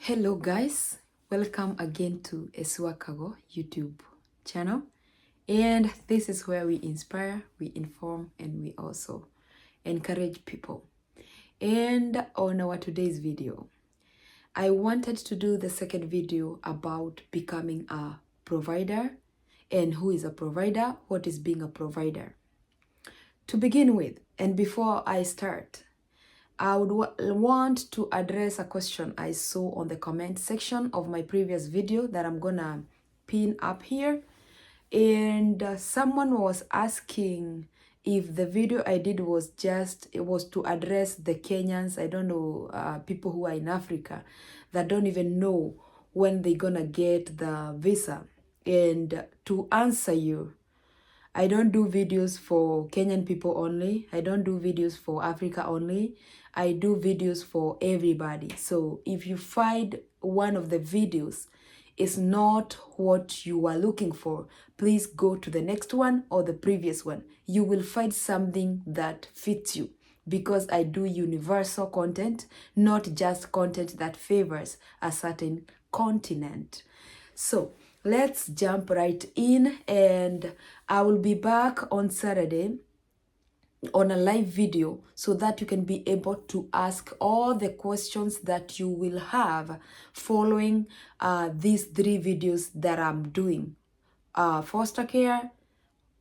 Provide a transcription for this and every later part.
Hello guys, welcome again to Esuakago YouTube channel, and this is where we inspire, we inform, and we also encourage people. And on our today's video, I wanted to do the second video about becoming a provider and who is a provider, what is being a provider. To begin with, and before I start, I would want to address a question I saw on the comment section of my previous video that I'm gonna pin up here. And someone was asking if the video I did was to address the Kenyans, I don't know, people who are in Africa that don't even know when they're gonna get the visa. And to answer you, I don't do videos for Kenyan people only. I don't do videos for Africa only. I do videos for everybody. So if you find one of the videos is not what you are looking for, please go to the next one or the previous one. You will find something that fits you because I do universal content, not just content that favors a certain continent. So let's jump right in, and I will be back on Saturday on a live video so that you can be able to ask all the questions that you will have following these three videos that I'm doing. Foster care,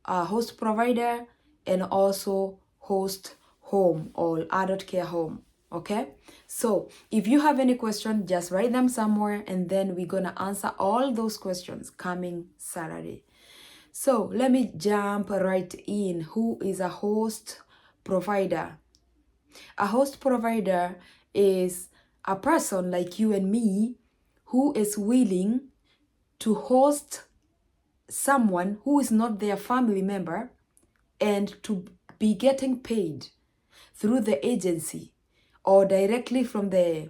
host provider, and also host home or adult care home. Okay, so if you have any question, just write them somewhere, and then we're gonna answer all those questions coming Saturday. So let me jump right in. Who is a host provider? A host provider is a person like you and me who is willing to host someone who is not their family member and to be getting paid through the agency or directly from the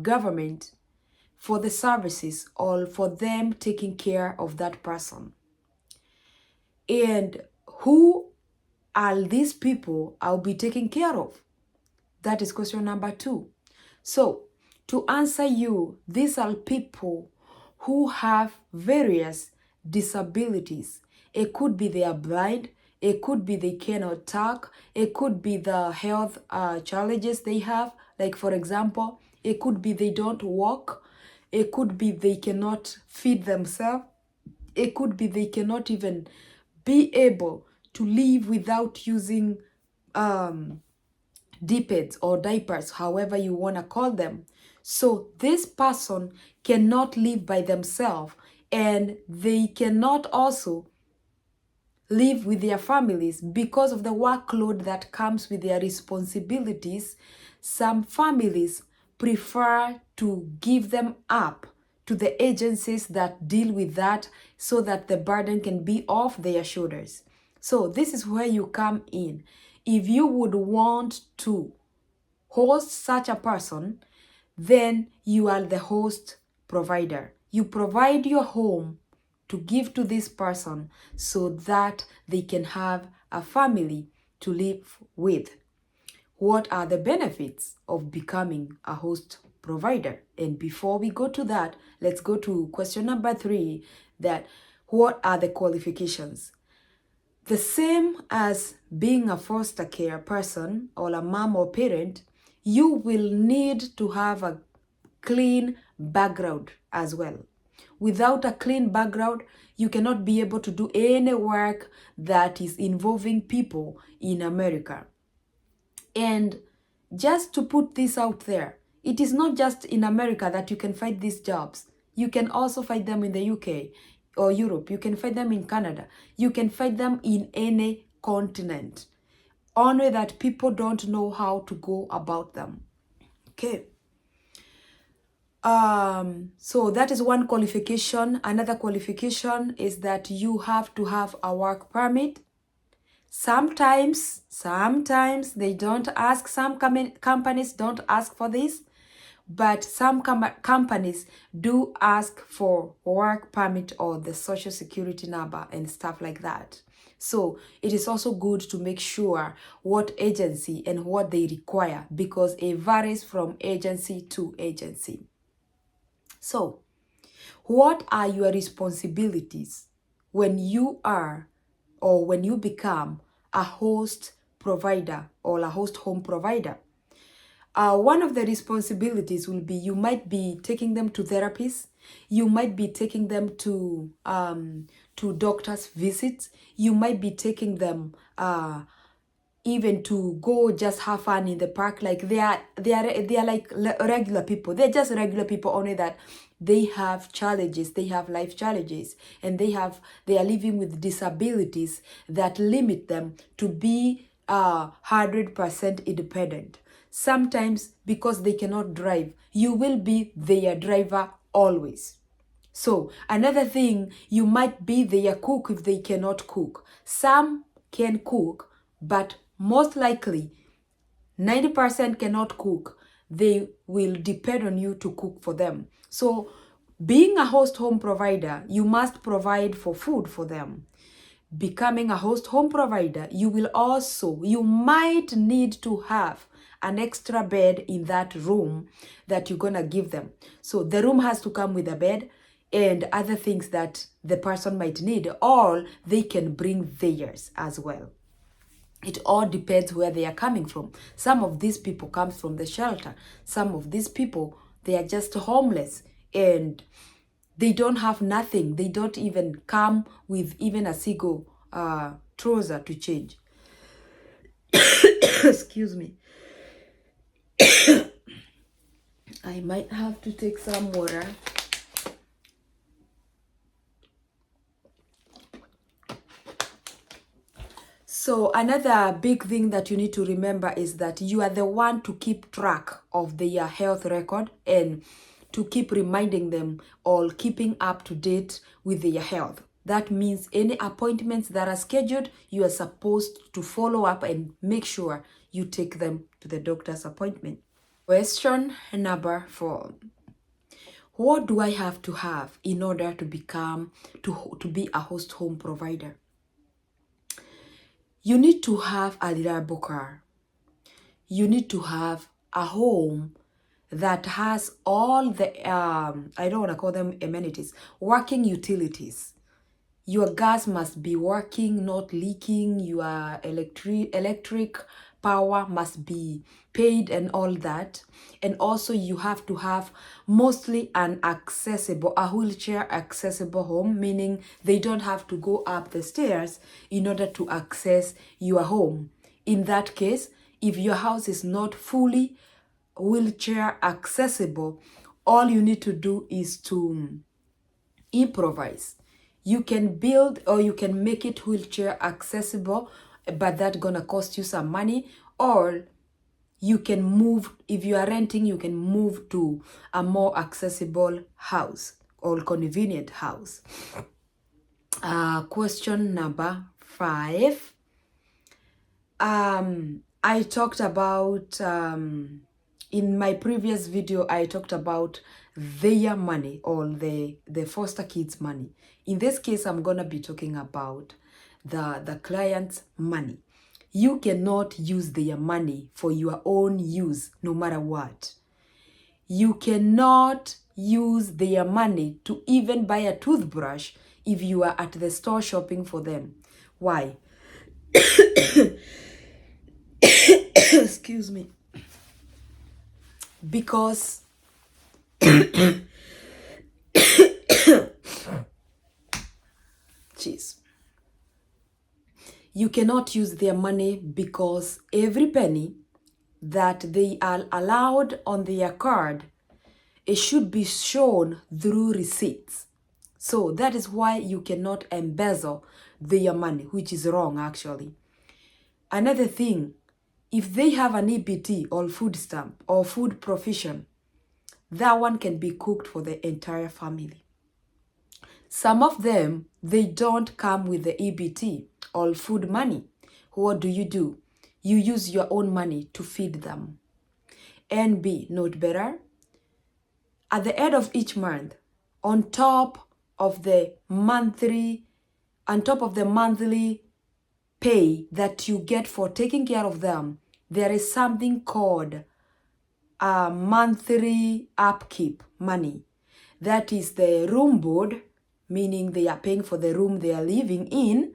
government for the services or for them taking care of that person. And who are these people I'll be taking care of? That is question number 2. So to answer you, these are people who have various disabilities. It could be they are blind, it could be they cannot talk, it could be the health challenges they have. Like for example, it could be they don't walk, it could be they cannot feed themselves, it could be they cannot even be able to live without using diapers or diapers, however you want to call them. So this person cannot live by themselves, and they cannot also live with their families because of the workload that comes with their responsibilities. Some families prefer to give them up to the agencies that deal with that so that the burden can be off their shoulders. So this is where you come in. If you would want to host such a person, then you are the host provider. You provide your home to give to this person so that they can have a family to live with. What are the benefits of becoming a host provider? And before we go to that, let's go to question number 3, that what are the qualifications? The same as being a foster care person or a mom or parent, you will need to have a clean background as well. Without a clean background, you cannot be able to do any work that is involving people in America. And just to put this out there, it is not just in America that you can find these jobs. You can also find them in the UK or Europe. You can find them in Canada. You can find them in any continent. Only that people don't know how to go about them. Okay. So that is one qualification. Another qualification is that you have to have a work permit. Sometimes they don't ask, some companies don't ask for this, but some companies do ask for work permit or the social security number and stuff like that. So it is also good to make sure what agency and what they require, because it varies from agency to agency. So, what are your responsibilities when you are or when you become a host provider or a host home provider? One of the responsibilities will be you might be taking them to therapists, you might be taking them to doctors' visits, you might be taking them even to go just have fun in the park. Like they are like regular people. They're just regular people, only that they have challenges, they have life challenges, and they are living with disabilities that limit them to be 100% independent. Sometimes because they cannot drive, you will be their driver always. So another thing, you might be their cook if they cannot cook. Some can cook, but most likely 90% cannot cook. They will depend on you to cook for them. So being a host home provider, you must provide for food for them. Becoming a host home provider, you might need to have an extra bed in that room that you're gonna give them. So the room has to come with a bed and other things that the person might need, or they can bring theirs as well. It all depends where they are coming from. Some of these people come from the shelter. Some of these people, they are just homeless and they don't have nothing. They don't even come with even a single trouser to change. Excuse me. I might have to take some water. So another big thing that you need to remember is that you are the one to keep track of their health record and to keep reminding them or keeping up to date with their health. That means any appointments that are scheduled, you are supposed to follow up and make sure you take them to the doctor's appointment. Question number 4. What do I have to have in order to be a host home provider? You need to have a reliable car. You need to have a home that has all the, I don't want to call them amenities, working utilities. Your gas must be working, not leaking. Your electric power must be paid and all that. And also you have to have mostly a wheelchair accessible home, meaning they don't have to go up the stairs in order to access your home. In that case, if your house is not fully wheelchair accessible, all you need to do is to improvise. You can build or you can make it wheelchair accessible, but that's gonna cost you some money. Or you can move, if you are renting, you can move to a more accessible house or convenient house. Question number 5. I talked about in my previous video, I talked about their money or the foster kids' money. In this case, I'm gonna be talking about the client's money. You cannot use their money for your own use, no matter what. You cannot use their money to even buy a toothbrush if you are at the store shopping for them. Why? Excuse me. Because jeez. You cannot use their money because every penny that they are allowed on their card, it should be shown through receipts. So that is why you cannot embezzle their money, which is wrong actually. Another thing, if they have an EBT or food stamp or food provision, that one can be cooked for the entire family. Some of them, they don't come with the EBT or food money. What do? You use your own money to feed them. And B, note better, at the end of each month, on top of the monthly pay that you get for taking care of them, there is something called monthly upkeep money. that is the room board, meaning they are paying for the room they are living in.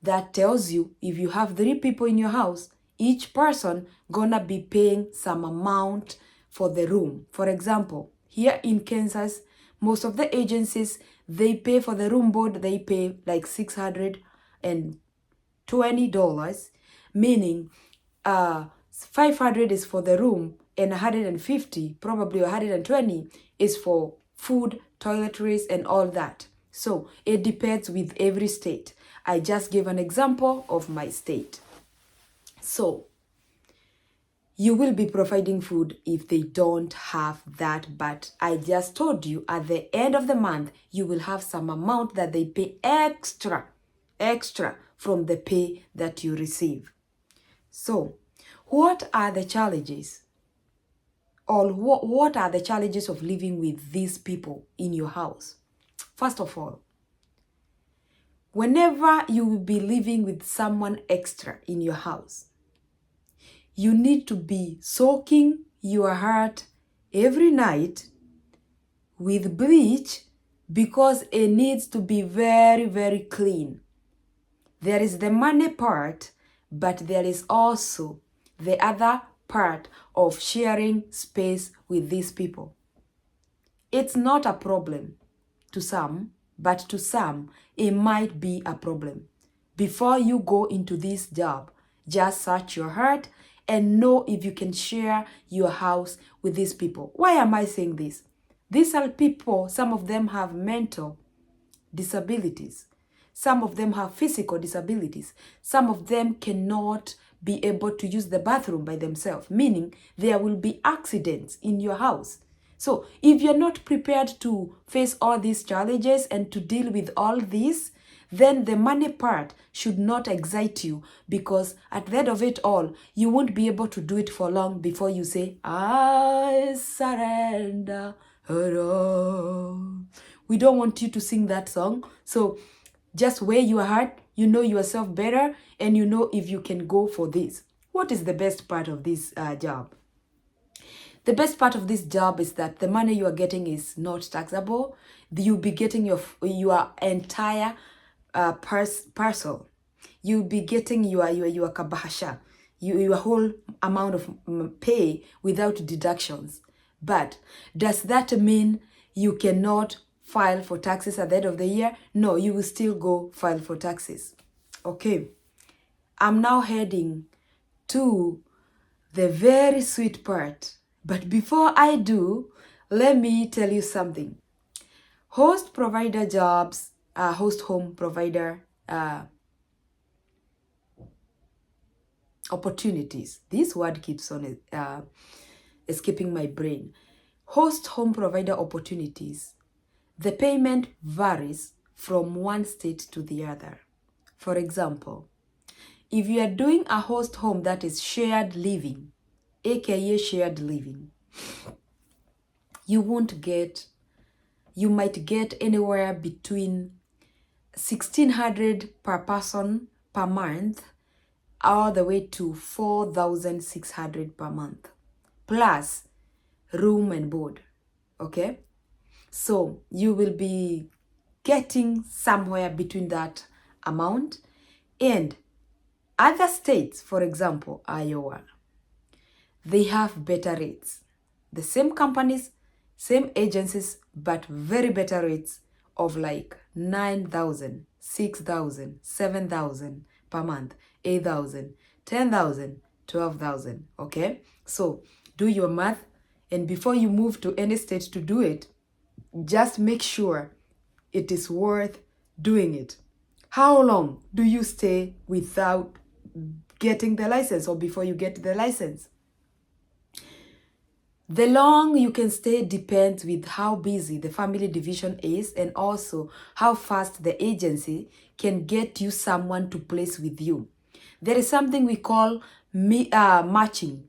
That tells you if you have 3 people in your house, each person gonna be paying some amount for the room. For example, here in Kansas, most of the agencies, they pay for the room board, they pay like $620, meaning 500 is for the room and 150, probably 120 is for food, toiletries, and all that. So it depends with every state. I just gave an example of my state. So you will be providing food if they don't have that, but I just told you at the end of the month, you will have some amount that they pay extra from the pay that you receive. So what are the challenges? Or what are the challenges of living with these people in your house? First of all, whenever you will be living with someone extra in your house, you need to be soaking your heart every night with bleach because it needs to be very, very clean. There is the money part, but there is also the other part of sharing space with these people. It's not a problem to some, but to some, it might be a problem. Before you go into this job, just search your heart and know if you can share your house with these people. Why am I saying this? These are people, some of them have mental disabilities. Some of them have physical disabilities. Some of them cannot be able to use the bathroom by themselves, meaning there will be accidents in your house. So if you're not prepared to face all these challenges and to deal with all this, then the money part should not excite you, because at the end of it all, you won't be able to do it for long before you say, I surrender it all. We don't want you to sing that song. So just weigh your heart, you know yourself better, and you know if you can go for this. What is the best part of this job? The best part of this job is that the money you are getting is not taxable. You'll be getting your entire parcel. You'll be getting your kabahasha, your whole amount of pay without deductions. But does that mean you cannot file for taxes at the end of the year? No, you will still go file for taxes. Okay, I'm now heading to the very sweet part. But before I do, let me tell you something. Host provider jobs, host home provider opportunities. This word keeps on escaping my brain. Host home provider opportunities. The payment varies from one state to the other. For example, if you are doing a host home that is shared living, aka shared living, you might get anywhere between $1,600 per person per month all the way to $4,600 per month, plus room and board. Okay, so you will be getting somewhere between that amount. And other states, for example, Iowa, they have better rates. The same companies, same agencies, but very better rates of like $9,000, $6,000, $7,000 per month, $8,000, $10,000, $12,000. Okay, so do your math, and before you move to any state to do it, just make sure it is worth doing it. How long do you stay without getting the license, or before you get the license? The long you can stay depends with how busy the family division is, and also how fast the agency can get you someone to place with you. There is something we call matching.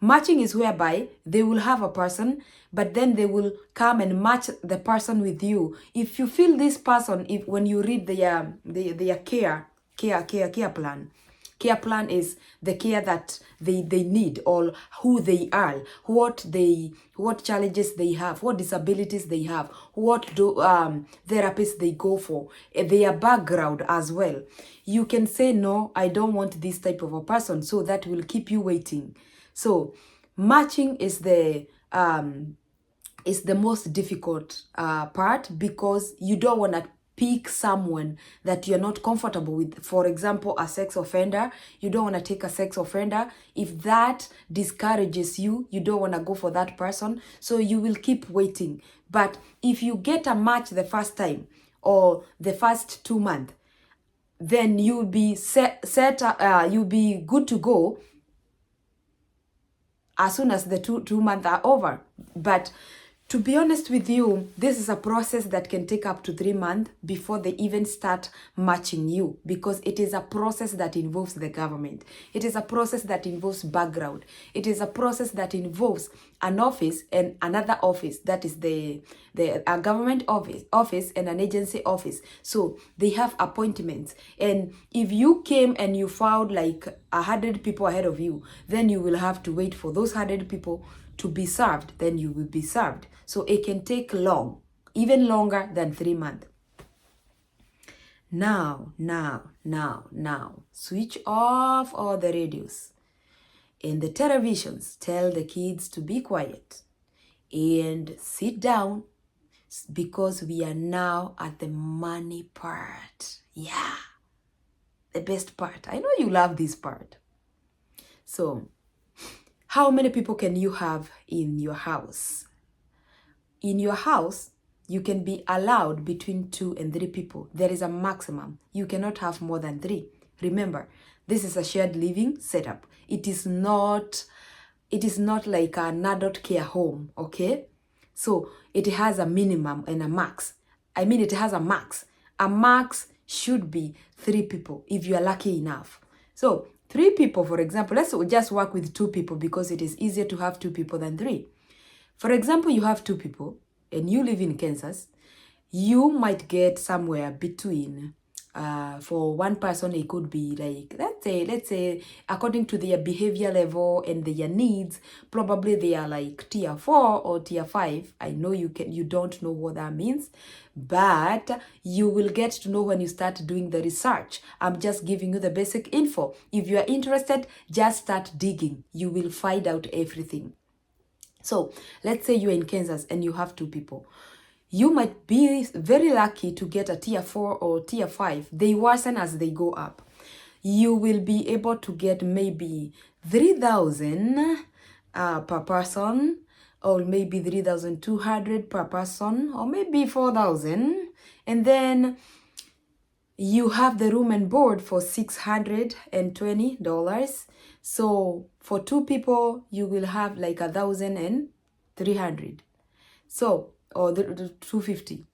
Matching is whereby they will have a person, but then they will come and match the person with you. If you feel this person, when you read their care plan, Care plan is the care that they need, or who they are, what challenges they have, what disabilities they have, what therapists they go for, their background as well. You can say, no, I don't want this type of a person, so that will keep you waiting. So matching is the most difficult part, because you don't want to pick someone that you're not comfortable with. For example, a sex offender. You don't want to take a sex offender. If that discourages you, you don't want to go for that person. So you will keep waiting. But if you get a match the first time or the first 2 months, then you'll be you'll be good to go as soon as the two months are over. But to be honest with you, this is a process that can take up to 3 months before they even start matching you, because it is a process that involves the government. It is a process that involves background. It is a process that involves an office and another office, that is a government office and an agency office. So they have appointments. And if you came and you found like 100 people ahead of you, then you will have to wait for those 100 people to be served. Then you will be served. So it can take long, even longer than 3 months. Now, switch off all the radios and the televisions. Tell the kids to be quiet and sit down, because we are now at the money part. Yeah, the best part. I know you love this part. So, how many people can you have in your house? In your house, you can be allowed between 2 and 3 people. There is a maximum. You cannot have more than 3. Remember, this is a shared living setup. It is not like an adult care home, okay? So it has a minimum and a max. It has a max. A max should be 3 people if you are lucky enough. So 3 people, for example, let's just work with 2 people, because it is easier to have 2 people than 3. For example, you have 2 people and you live in Kansas. You might get somewhere between, for one person, it could be like, let's say, according to their behavior level and their needs, probably they are like tier 4 or tier 5. I know you don't know what that means, but you will get to know when you start doing the research. I'm just giving you the basic info. If you are interested, just start digging. You will find out everything. So let's say you're in Kansas and you have 2 people. You might be very lucky to get a tier 4 or tier 5. They worsen as they go up. You will be able to get maybe 3,000 per person, or maybe 3,200 per person, or maybe 4,000. And then you have the room and board for $620. So for 2 people, you will have like 1,300. So, or the 250.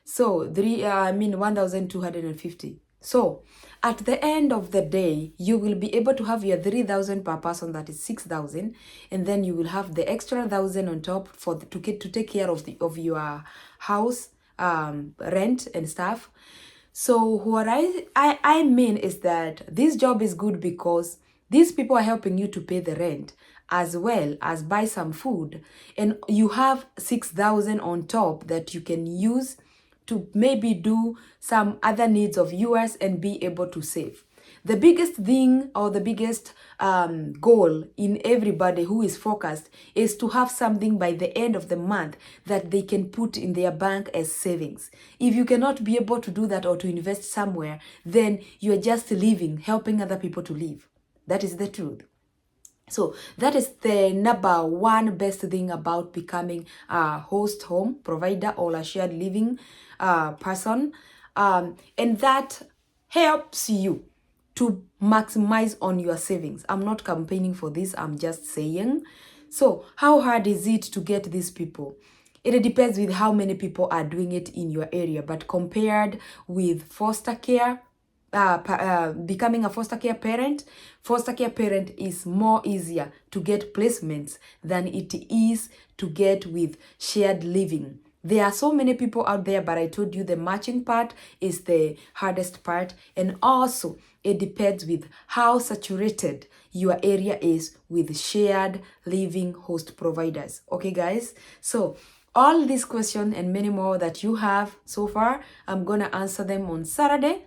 So 1,250. So at the end of the day, you will be able to have your 3,000 per person, that is 6,000, and then you will have the extra 1,000 on top to take care of your house, rent and stuff. So what I mean is that this job is good because these people are helping you to pay the rent as well as buy some food, and you have 6,000 on top that you can use to maybe do some other needs of yours and be able to save. The biggest thing, or the biggest goal in everybody who is focused, is to have something by the end of the month that they can put in their bank as savings. If you cannot be able to do that or to invest somewhere, then you're just living, helping other people to live. That is the truth. So that is the number one best thing about becoming a host home provider or a shared living person. And that helps you to maximize on your savings. I'm not campaigning for this, I'm just saying. So how hard is it to get these people? It depends with how many people are doing it in your area, but compared with foster care, becoming a foster care parent is more easier to get placements than it is to get with shared living. There are so many people out there, but I told you the matching part is the hardest part. And also, it depends with how saturated your area is with shared living host providers. Okay, guys? So all these questions and many more that you have so far, I'm gonna answer them on Saturday.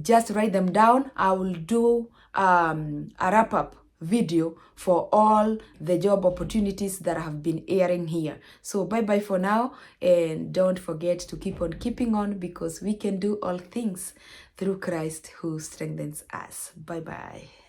Just write them down. I will do a wrap-up video for all the job opportunities that have been airing here. So bye-bye for now, and don't forget to keep on keeping on, because we can do all things through Christ who strengthens us. Bye-bye.